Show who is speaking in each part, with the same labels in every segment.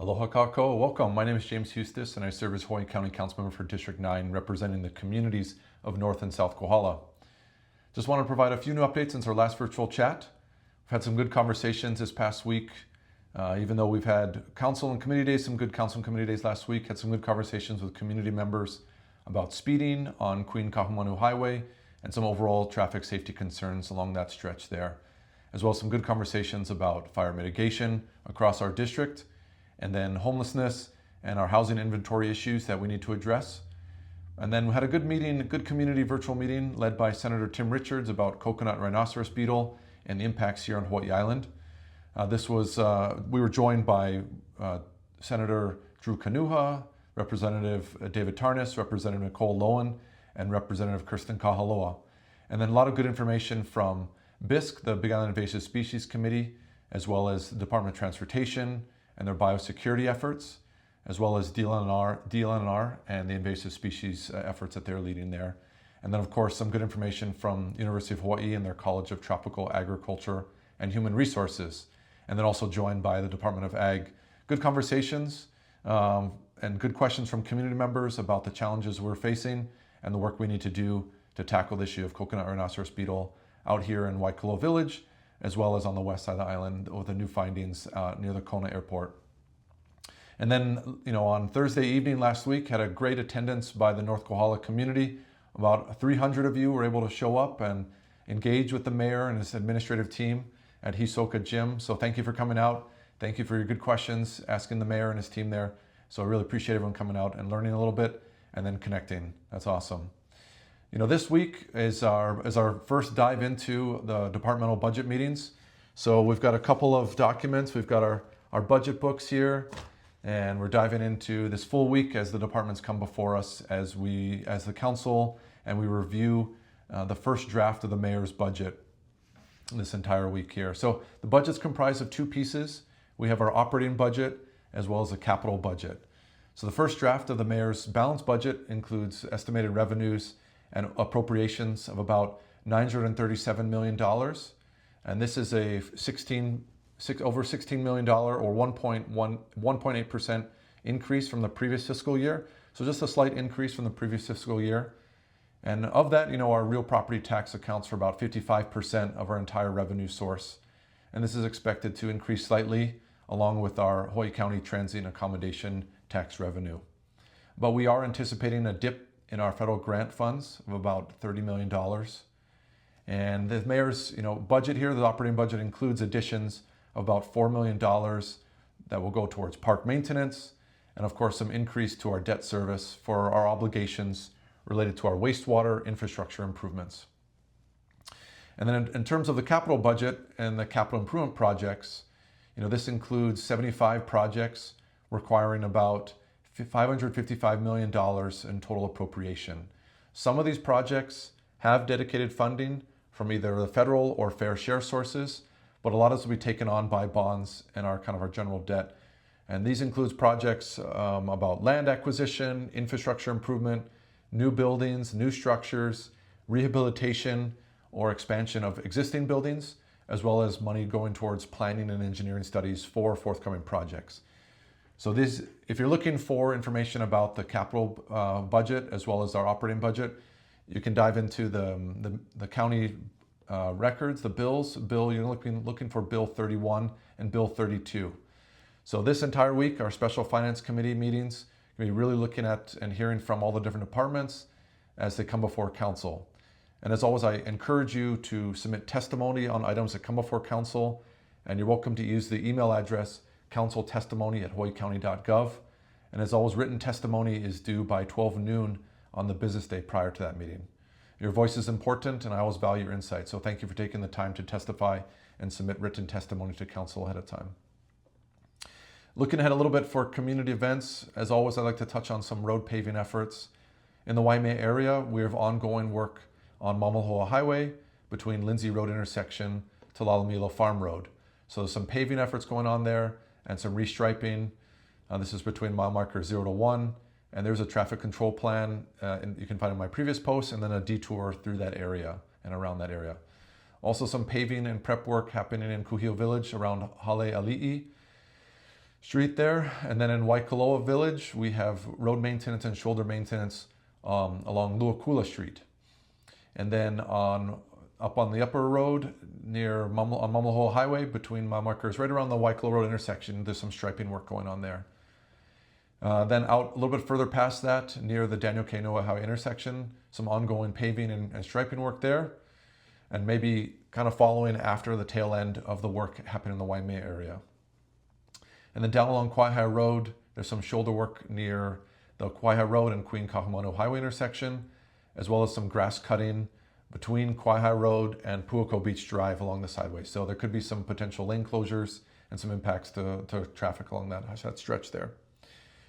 Speaker 1: Aloha kako, welcome. My name is James Hustace and I serve as Hawaii County Councilmember for District 9, representing the communities of North and South Kohala. Just want to provide a few new updates since our last virtual chat. We've had some good conversations this past week. Even though we've had council and committee days, some good council and committee days last week, had some good conversations with community members about speeding on Queen Kahumanu Highway and some overall traffic safety concerns along that stretch there, as well as some good conversations about fire mitigation across our district, and then homelessness and our housing inventory issues that we need to address. And then we had a good meeting, a good community virtual meeting led by Senator Tim Richards about coconut rhinoceros beetle and the impacts here on Hawaii Island. We were joined by Senator Drew Kanuha, Representative David Tarnas, Representative Nicole Lowen, and Representative Kirsten Kahaloa. And then a lot of good information from BISC, the Big Island Invasive Species Committee, as well as the Department of Transportation and their biosecurity efforts, as well as DLNR and the invasive species efforts that they're leading there. And then of course, some good information from University of Hawaii and their College of Tropical Agriculture and Human Resources. And then also joined by the Department of Ag. Good conversations and good questions from community members about the challenges we're facing and the work we need to do to tackle the issue of coconut rhinoceros beetle out here in Waikolo Village, as well as on the west side of the island with the new findings near the Kona Airport. And then, on Thursday evening last week, had a great attendance by the North Kohala community. About 300 of you were able to show up and engage with the mayor and his administrative team at Hisoka Gym. So thank you for coming out. Thank you for your good questions, asking the mayor and his team there. So I really appreciate everyone coming out and learning a little bit and then connecting. That's awesome. This week is our first dive into the departmental budget meetings. So we've got a couple of documents. We've got our budget books here, and we're diving into this full week as the departments come before us as the council, and we review the first draft of the mayor's budget this entire week here. So the budget's comprised of two pieces. We have our operating budget as well as a capital budget. So the first draft of the mayor's balanced budget includes estimated revenues and appropriations of about $937 million. And this is over $16 million or 1.8% increase from the previous fiscal year. So just a slight increase from the previous fiscal year. And of that, our real property tax accounts for about 55% of our entire revenue source. And this is expected to increase slightly along with our Hawaii County transient accommodation tax revenue. But we are anticipating a dip in our federal grant funds of about $30 million. And the mayor's budget here, the operating budget, includes additions of about $4 million that will go towards park maintenance, and of course some increase to our debt service for our obligations related to our wastewater infrastructure improvements. And then in terms of the capital budget and the capital improvement projects, this includes 75 projects requiring about $555 million in total appropriation. Some of these projects have dedicated funding from either the federal or fair share sources, but a lot of this will be taken on by bonds and our general debt. And these includes projects about land acquisition, infrastructure improvement, new buildings, new structures, rehabilitation or expansion of existing buildings, as well as money going towards planning and engineering studies for forthcoming projects. So if you're looking for information about the capital budget as well as our operating budget, you can dive into the county records, the bills. You're looking for Bill 31 and Bill 32. So this entire week, our Special Finance Committee meetings, we're going to be really looking at and hearing from all the different departments as they come before council. And as always, I encourage you to submit testimony on items that come before council, and you're welcome to use the email address counciltestimony@hawaiicounty.gov. And as always, written testimony is due by 12 noon on the business day prior to that meeting. Your voice is important, and I always value your insight. So thank you for taking the time to testify and submit written testimony to council ahead of time. Looking ahead a little bit for community events, as always, I'd like to touch on some road paving efforts. In the Waimea area, we have ongoing work on Mamahoa Highway between Lindsay Road intersection to Lalamilo Farm Road. So there's some paving efforts going on there and some restriping. This is between mile marker 0 to 1. And there's a traffic control plan, and you can find it in my previous post, and then a detour through that area and around that area. Also some paving and prep work happening in Kuhio Village around Hale Ali'i. Street there. And then in Waikoloa Village, we have road maintenance and shoulder maintenance along Luakula Street. And then up on the upper road near on Mamalahoa Highway between mile markers, right around the Waikoloa Road intersection, there's some striping work going on there. Then out a little bit further past that, near the Daniel K. Noah Highway intersection, some ongoing paving and striping work there, and maybe kind of following after the tail end of the work happening in the Waimea area. And then down along Kohala Road, there's some shoulder work near the Kohala Road and Queen Kahumanu Highway intersection, as well as some grass cutting between Kohala Road and Puako Beach Drive along the sideway. So there could be some potential lane closures and some impacts to traffic along that stretch there.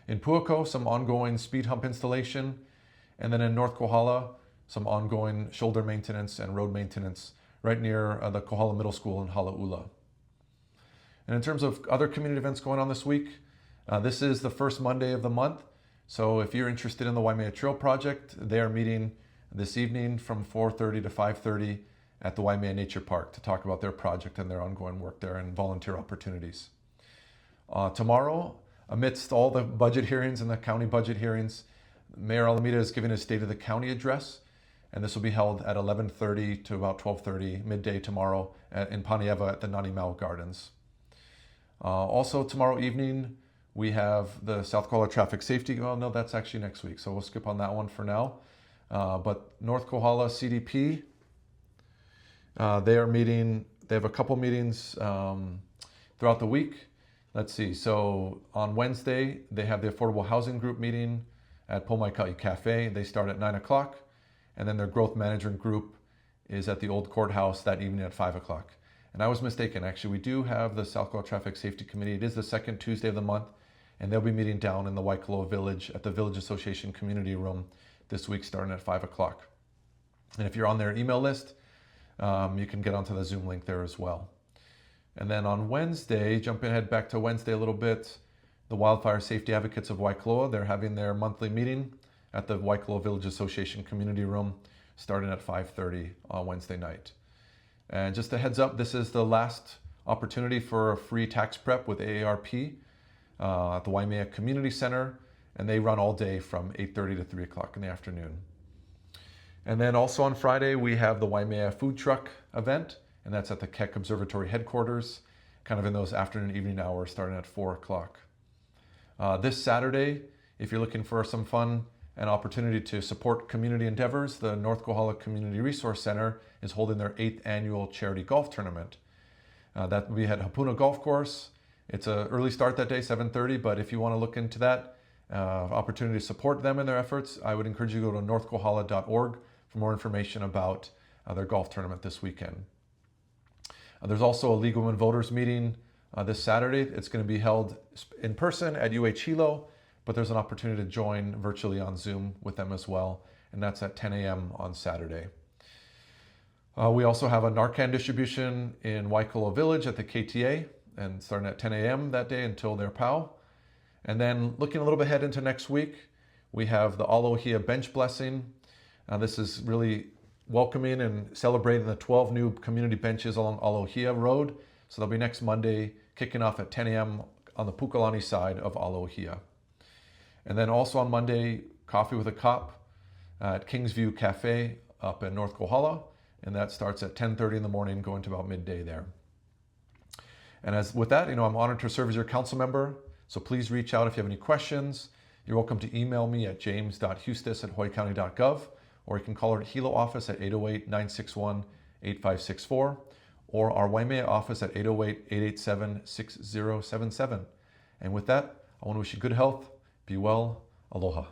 Speaker 1: In Puako, some ongoing speed hump installation, and then in North Kohala, some ongoing shoulder maintenance and road maintenance right near the Kohala Middle School in Halaula. And in terms of other community events going on this week, this is the first Monday of the month. So if you're interested in the Waimea Trail Project, they are meeting this evening from 4:30 to 5:30 at the Waimea Nature Park to talk about their project and their ongoing work there and volunteer opportunities. Tomorrow, amidst all the budget hearings and the county budget hearings, Mayor Alameda is giving a State of the County address, and this will be held at 11:30 to about 12:30 midday tomorrow in Panieva at the Nanimau Gardens. Also tomorrow evening, we have the South Kohala Traffic Safety. Well, no, that's actually next week, so we'll skip on that one for now. But North Kohala CDP, they are meeting, they have a couple meetings throughout the week. Let's see, so on Wednesday, they have the Affordable Housing Group meeting at Pomaikai Cafe. They start at 9 o'clock, and then their Growth Management Group is at the Old Courthouse that evening at 5 o'clock. And I was mistaken, actually, we do have the South Kohala Traffic Safety Committee. It is the second Tuesday of the month, and they'll be meeting down in the Waikoloa Village at the Village Association Community Room this week starting at 5 o'clock. And if you're on their email list, you can get onto the Zoom link there as well. And then on Wednesday, jumping ahead back to Wednesday a little bit, the Wildfire Safety Advocates of Waikoloa, they're having their monthly meeting at the Waikoloa Village Association Community Room starting at 5:30 on Wednesday night. And just a heads up, this is the last opportunity for a free tax prep with AARP at the Waimea Community Center, and they run all day from 8:30 to 3 o'clock in the afternoon. And then also on Friday, we have the Waimea Food Truck event, and that's at the Keck Observatory headquarters, kind of in those afternoon, evening hours, starting at 4 o'clock. This Saturday, if you're looking for some fun and opportunity to support community endeavors, the North Kohala Community Resource Center is holding their 8th annual charity golf tournament. That will be at Hapuna Golf Course. It's an early start that day, 7:30, but if you want to look into that opportunity to support them in their efforts, I would encourage you to go to northkohala.org for more information about their golf tournament this weekend. There's also a League of Women Voters meeting this Saturday. It's going to be held in person at UH Hilo, but there's an opportunity to join virtually on Zoom with them as well, and that's at 10 a.m. on Saturday. We also have a Narcan distribution in Waikoloa Village at the KTA, and starting at 10 a.m. that day until their POW. And then looking a little bit ahead into next week, we have the Alohia Bench Blessing. This is really welcoming and celebrating the 12 new community benches along Alohia Road. So they'll be next Monday, kicking off at 10 a.m. on the Pukalani side of Alohia. And then also on Monday, Coffee with a Cop at Kingsview Cafe up in North Kohala. And that starts at 10:30 in the morning, going to about midday there. And as with that, I'm honored to serve as your council member. So please reach out if you have any questions. You're welcome to email me at james.hustace@hawaiicounty.gov, or you can call our Hilo office at 808-961-8564, or our Waimea office at 808-887-6077. And with that, I want to wish you good health, be well, aloha.